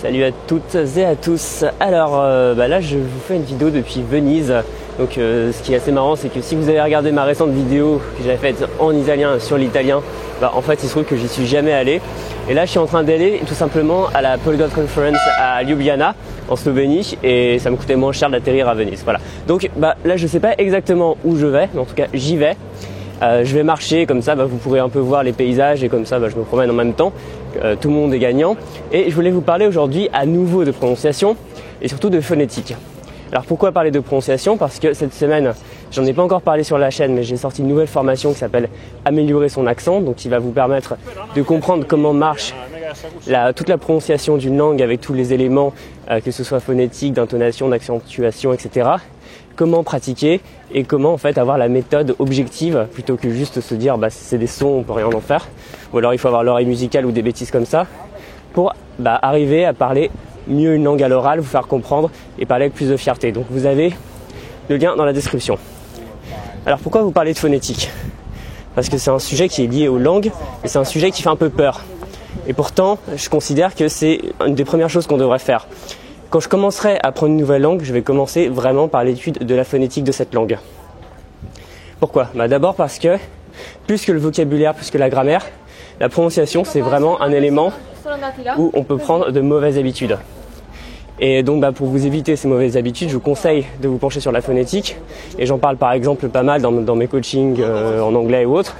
Salut à toutes et à tous. Alors là je vous fais une vidéo depuis Venise. Donc ce qui est assez marrant, c'est que si vous avez regardé ma récente vidéo que j'avais faite en italien sur l'italien, en fait il se trouve que j'y suis jamais allé. Et là je suis en train d'aller tout simplement à la Polyglot Conference à Ljubljana en Slovénie, et ça me coûtait moins cher d'atterrir à Venise. Voilà. Donc là je sais pas exactement où je vais, mais en tout cas j'y vais. Je vais marcher, comme ça vous pourrez un peu voir les paysages, et comme ça je me promène en même temps. Tout le monde est gagnant. Et je voulais vous parler aujourd'hui à nouveau de prononciation et surtout de phonétique. Alors pourquoi parler de prononciation? Parce que cette semaine, j'en ai pas encore parlé sur la chaîne, mais j'ai sorti une nouvelle formation qui s'appelle Améliorer son accent, donc qui va vous permettre de comprendre comment marche toute la prononciation d'une langue avec tous les éléments, que ce soit phonétique, d'intonation, d'accentuation, etc. Comment pratiquer et comment en fait avoir la méthode objective plutôt que juste se dire c'est des sons, on peut rien en faire, ou alors il faut avoir l'oreille musicale ou des bêtises comme ça pour arriver à parler mieux une langue à l'oral, vous faire comprendre et parler avec plus de fierté. Donc vous avez le lien dans la description. Alors pourquoi vous parlez de phonétique? Parce que c'est un sujet qui est lié aux langues, et c'est un sujet qui fait un peu peur. Et pourtant, je considère que c'est une des premières choses qu'on devrait faire. Quand je commencerai à apprendre une nouvelle langue, je vais commencer vraiment par l'étude de la phonétique de cette langue. Pourquoi? D'abord parce que, plus que le vocabulaire, plus que la grammaire, la prononciation c'est vraiment un élément où on peut prendre de mauvaises habitudes. Et donc pour vous éviter ces mauvaises habitudes, je vous conseille de vous pencher sur la phonétique. Et j'en parle par exemple pas mal dans mes coachings en anglais ou autres.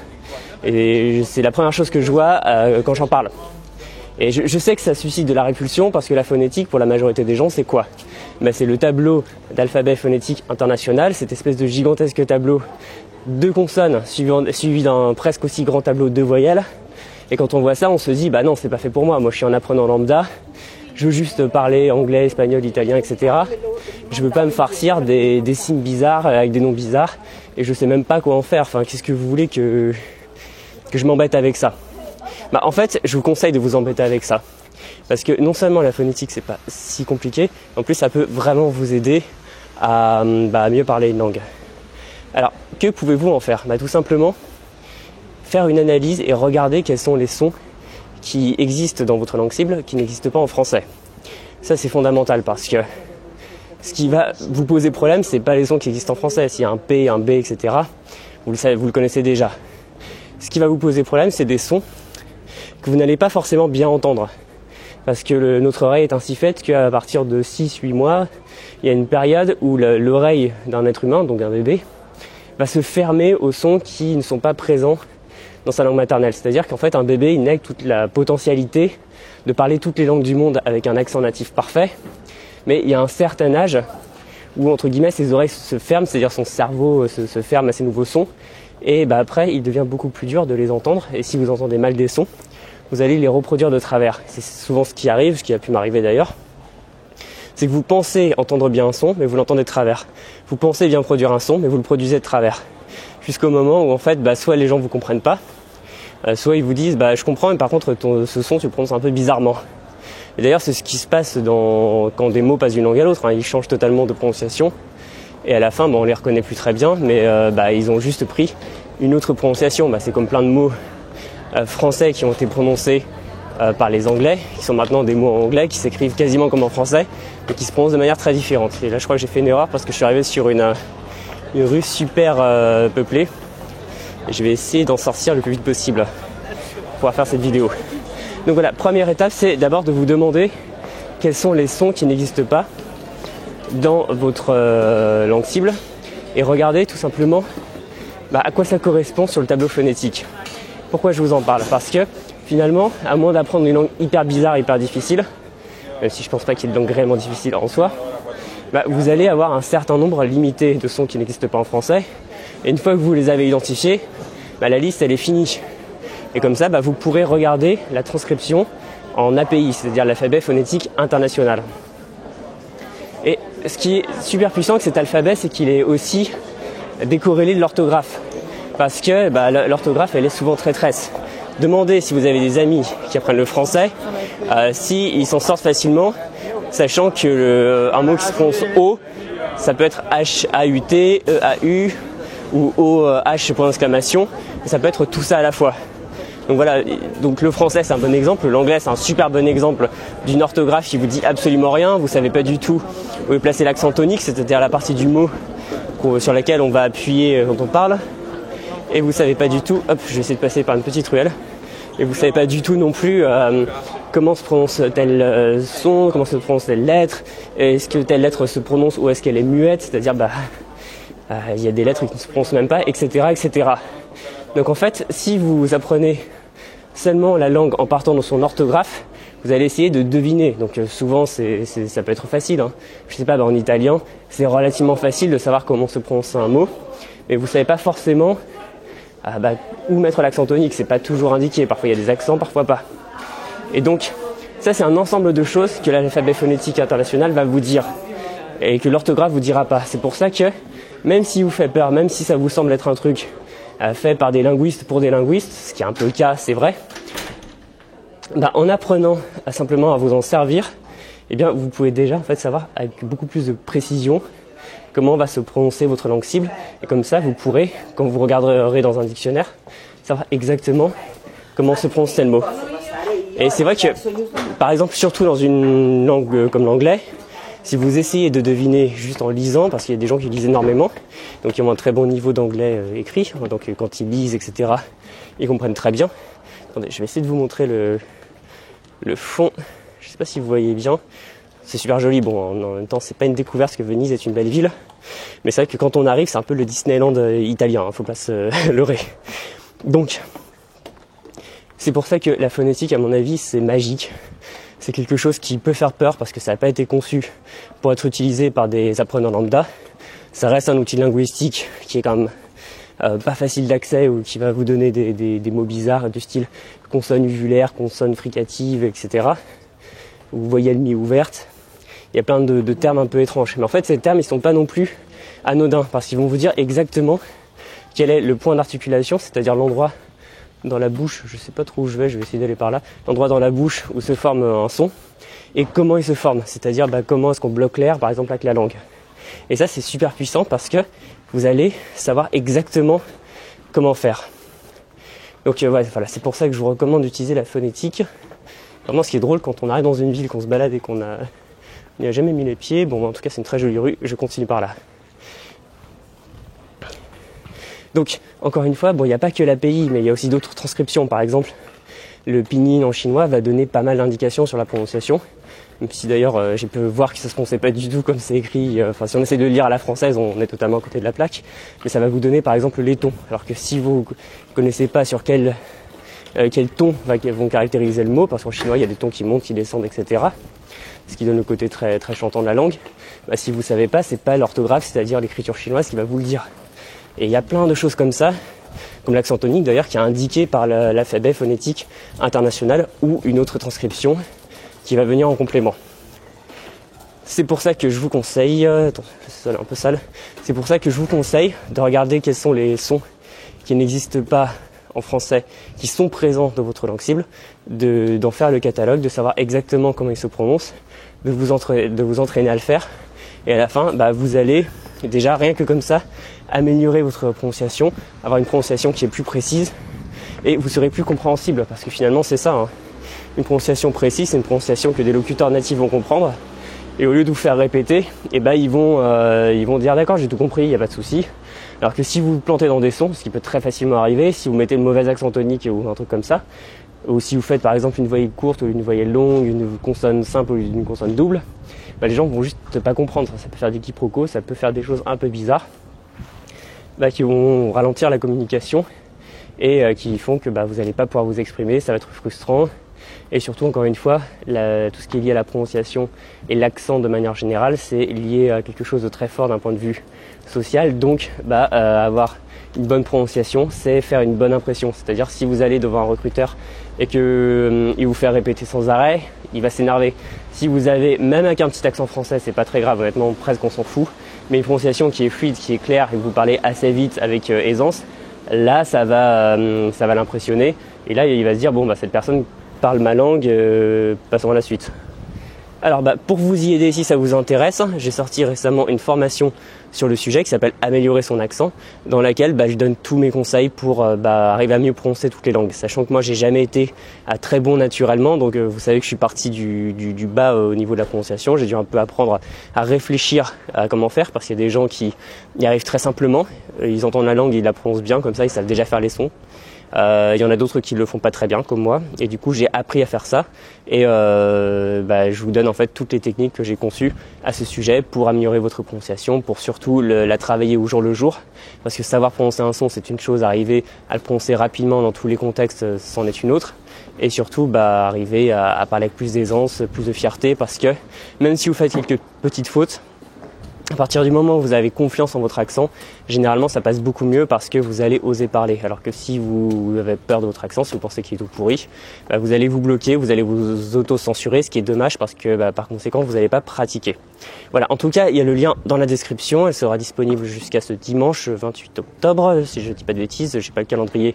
Et c'est la première chose que je vois quand j'en parle. Et je sais que ça suscite de la répulsion parce que la phonétique, pour la majorité des gens, c'est quoi? C'est le tableau d'alphabet phonétique international, cette espèce de gigantesque tableau de consonnes suivi d'un presque aussi grand tableau de voyelles. Et quand on voit ça, on se dit non, c'est pas fait pour moi. Moi, je suis un apprenant lambda. Je veux juste parler anglais, espagnol, italien, etc. Je veux pas me farcir des signes bizarres avec des noms bizarres. Et je sais même pas quoi en faire. Enfin, qu'est-ce que vous voulez que je m'embête avec ça? En fait, je vous conseille de vous embêter avec ça. Parce que non seulement la phonétique, c'est pas si compliqué, en plus ça peut vraiment vous aider à mieux parler une langue. Alors, que pouvez-vous en faire? Tout simplement, faire une analyse et regarder quels sont les sons qui existent dans votre langue cible qui n'existent pas en français. Ça, c'est fondamental parce que ce qui va vous poser problème, c'est pas les sons qui existent en français. S'il y a un P, un B, etc., vous le savez, vous le connaissez déjà. Ce qui va vous poser problème, c'est des sons que vous n'allez pas forcément bien entendre. Parce que notre oreille est ainsi faite qu'à partir de 6-8 mois, il y a une période où l'oreille d'un être humain, donc d'un bébé, va se fermer aux sons qui ne sont pas présents dans sa langue maternelle. C'est-à-dire qu'en fait, un bébé, il naît avec toute la potentialité de parler toutes les langues du monde avec un accent natif parfait. Mais il y a un certain âge où, entre guillemets, ses oreilles se ferment, c'est-à-dire son cerveau se ferme à ces nouveaux sons. Et après, il devient beaucoup plus dur de les entendre. Et si vous entendez mal des sons, vous allez les reproduire de travers. C'est souvent ce qui arrive, ce qui a pu m'arriver d'ailleurs. C'est que vous pensez entendre bien un son, mais vous l'entendez de travers. Vous pensez bien produire un son, mais vous le produisez de travers. Jusqu'au moment où en fait, soit les gens vous comprennent pas, soit ils vous disent je comprends, mais par contre ce son tu le prononces un peu bizarrement. Et d'ailleurs c'est ce qui se passe quand des mots passent d'une langue à l'autre. Ils changent totalement de prononciation. Et à la fin, on les reconnaît plus très bien, mais ils ont juste pris une autre prononciation. C'est comme plein de mots français qui ont été prononcés par les Anglais, qui sont maintenant des mots en anglais, qui s'écrivent quasiment comme en français, mais qui se prononcent de manière très différente. Et là, je crois que j'ai fait une erreur parce que je suis arrivé sur une rue super peuplée. Et je vais essayer d'en sortir le plus vite possible pour pouvoir faire cette vidéo. Donc voilà, première étape, c'est d'abord de vous demander quels sont les sons qui n'existent pas dans votre langue cible, et regardez tout simplement à quoi ça correspond sur le tableau phonétique. Pourquoi je vous en parle? Parce que finalement, à moins d'apprendre une langue hyper bizarre, hyper difficile, même si je pense pas qu'il y ait de langue réellement difficile en soi, vous allez avoir un certain nombre limité de sons qui n'existent pas en français, et une fois que vous les avez identifiés, la liste elle est finie. Et comme ça, vous pourrez regarder la transcription en API, c'est-à-dire l'alphabet phonétique international. Et ce qui est super puissant avec cet alphabet, c'est qu'il est aussi décorrélé de l'orthographe. Parce que l'orthographe, elle est souvent traîtresse. Demandez si vous avez des amis qui apprennent le français, s'ils s'en sortent facilement, sachant que un mot qui se prononce O, ça peut être H-A-U-T, E-A-U, ou O-H point d'exclamation, ça peut être tout ça à la fois. Donc voilà, donc le français c'est un bon exemple, l'anglais c'est un super bon exemple d'une orthographe qui vous dit absolument rien, vous savez pas du tout où est placé l'accent tonique, c'est-à-dire la partie du mot sur laquelle on va appuyer quand on parle, et vous savez pas du tout, hop, je vais essayer de passer par une petite ruelle, et vous savez pas du tout non plus comment se prononce tel son, comment se prononce telle lettre, est-ce que telle lettre se prononce ou est-ce qu'elle est muette, c'est-à-dire il y a des lettres qui ne se prononcent même pas, etc., etc. Donc en fait, si vous apprenez seulement la langue en partant de son orthographe, vous allez essayer de deviner. Donc souvent, ça peut être facile. Je sais pas, en italien, c'est relativement facile de savoir comment se prononce un mot, mais vous savez pas forcément où mettre l'accent tonique. C'est pas toujours indiqué. Parfois il y a des accents, parfois pas. Et donc, ça c'est un ensemble de choses que l'alphabet phonétique international va vous dire et que l'orthographe vous dira pas. C'est pour ça que même si vous fait peur, même si ça vous semble être un truc fait par des linguistes pour des linguistes, ce qui est un peu le cas, c'est vrai, en apprenant simplement à vous en servir, eh bien, vous pouvez déjà en fait savoir avec beaucoup plus de précision comment va se prononcer votre langue cible. Et comme ça, vous pourrez, quand vous regarderez dans un dictionnaire, savoir exactement comment se prononce tel mot. Et c'est vrai que, par exemple, surtout dans une langue comme l'anglais, si vous essayez de deviner juste en lisant, parce qu'il y a des gens qui lisent énormément, donc ils ont un très bon niveau d'anglais écrit, donc quand ils lisent, etc., ils comprennent très bien. Attendez, je vais essayer de vous montrer le fond, je ne sais pas si vous voyez bien, c'est super joli, bon en même temps c'est pas une découverte parce que Venise est une belle ville, mais c'est vrai que quand on arrive c'est un peu le Disneyland italien, faut pas se leurrer. Donc, c'est pour ça que la phonétique à mon avis c'est magique. C'est quelque chose qui peut faire peur parce que ça n'a pas été conçu pour être utilisé par des apprenants lambda. Ça reste un outil linguistique qui est quand même pas facile d'accès ou qui va vous donner des mots bizarres du style consonne uvulaire, consonne fricative, etc. Ou voyelle mi-ouverte. Il y a plein de termes un peu étranges. Mais en fait, ces termes, ils sont pas non plus anodins parce qu'ils vont vous dire exactement quel est le point d'articulation, c'est-à-dire l'endroit dans la bouche, je sais pas trop où je vais essayer d'aller par là, l'endroit dans la bouche où se forme un son et comment il se forme, c'est-à-dire comment est-ce qu'on bloque l'air par exemple avec la langue. Et ça c'est super puissant parce que vous allez savoir exactement comment faire. Donc voilà, c'est pour ça que je vous recommande d'utiliser la phonétique. Vraiment ce qui est drôle quand on arrive dans une ville, qu'on se balade et qu'on n'y a jamais mis les pieds, bon en tout cas c'est une très jolie rue, je continue par là. Donc, encore une fois, il n'y a pas que l'API, mais il y a aussi d'autres transcriptions. Par exemple, le pinyin en chinois va donner pas mal d'indications sur la prononciation. Même si d'ailleurs, j'ai pu voir que ça se prononçait pas du tout comme c'est écrit. Si on essaie de le lire à la française, on est totalement à côté de la plaque. Mais ça va vous donner, par exemple, les tons. Alors que si vous connaissez pas sur quel ton vont caractériser le mot, parce qu'en chinois, il y a des tons qui montent, qui descendent, etc. Ce qui donne le côté très, très chantant de la langue. Si vous savez pas, c'est pas l'orthographe, c'est-à-dire l'écriture chinoise qui va vous le dire. Et il y a plein de choses comme ça, comme l'accent tonique d'ailleurs, qui est indiqué par l'alphabet phonétique international ou une autre transcription qui va venir en complément. C'est pour ça que je vous conseille, attends, c'est un peu sale, c'est pour ça que je vous conseille de regarder quels sont les sons qui n'existent pas en français, qui sont présents dans votre langue cible, d'en faire le catalogue, de savoir exactement comment ils se prononcent, de vous entraîner à le faire. Et à la fin, vous allez déjà, rien que comme ça, améliorer votre prononciation, avoir une prononciation qui est plus précise et vous serez plus compréhensible parce que finalement c'est ça, une prononciation précise, c'est une prononciation que des locuteurs natifs vont comprendre et au lieu de vous faire répéter, ils vont dire d'accord, j'ai tout compris, il n'y a pas de souci. Alors que si vous vous plantez dans des sons, ce qui peut très facilement arriver, si vous mettez le mauvais accent tonique ou un truc comme ça, ou si vous faites par exemple une voyelle courte ou une voyelle longue, une consonne simple ou une consonne double, les gens vont juste pas comprendre, ça peut faire des quiproquos, ça peut faire des choses un peu bizarres qui vont ralentir la communication et qui font que vous n'allez pas pouvoir vous exprimer, ça va être frustrant. Et surtout, encore une fois, tout ce qui est lié à la prononciation et l'accent de manière générale, c'est lié à quelque chose de très fort d'un point de vue social. Donc, avoir une bonne prononciation, c'est faire une bonne impression. C'est-à-dire, si vous allez devant un recruteur et qu'il vous fait répéter sans arrêt, il va s'énerver. Si vous avez, même avec un petit accent français, c'est pas très grave, honnêtement, presque on s'en fout, mais une prononciation qui est fluide, qui est claire et que vous parlez assez vite avec aisance, là, ça va l'impressionner. Et là, il va se dire, cette personne parle ma langue, passons à la suite. Alors pour vous y aider si ça vous intéresse, j'ai sorti récemment une formation sur le sujet qui s'appelle Améliorer son accent, dans laquelle je donne tous mes conseils pour arriver à mieux prononcer toutes les langues. Sachant que moi j'ai jamais été très bon naturellement, donc vous savez que je suis parti du bas au niveau de la prononciation. J'ai dû un peu apprendre à réfléchir à comment faire, parce qu'il y a des gens qui y arrivent très simplement, ils entendent la langue et ils la prononcent bien, comme ça ils savent déjà faire les sons. Il y en a d'autres qui le font pas très bien comme moi, et du coup j'ai appris à faire ça, et je vous donne en fait toutes les techniques que j'ai conçues à ce sujet pour améliorer votre prononciation, pour surtout la travailler au jour le jour, parce que savoir prononcer un son c'est une chose, arriver à le prononcer rapidement dans tous les contextes c'en est une autre, et surtout arriver à parler avec plus d'aisance, plus de fierté, parce que même si vous faites quelques petites fautes, à partir du moment où vous avez confiance en votre accent, généralement ça passe beaucoup mieux parce que vous allez oser parler. Alors que si vous avez peur de votre accent, si vous pensez qu'il est tout pourri, vous allez vous bloquer, vous allez vous auto-censurer, ce qui est dommage parce que par conséquent vous n'allez pas pratiquer. Voilà, en tout cas il y a le lien dans la description, elle sera disponible jusqu'à ce dimanche 28 octobre, si je ne dis pas de bêtises, j'ai pas le calendrier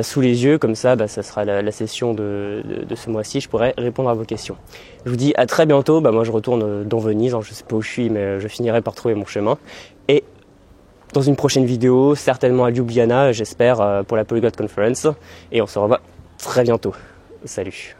sous les yeux, comme ça ça sera la session de ce mois-ci, je pourrai répondre à vos questions. Je vous dis à très bientôt, moi je retourne dans Venise, je sais pas où je suis mais je finirai par trouver mon chemin, et dans une prochaine vidéo, certainement à Ljubljana, j'espère, pour la Polyglot Conference, et on se revoit très bientôt. Salut.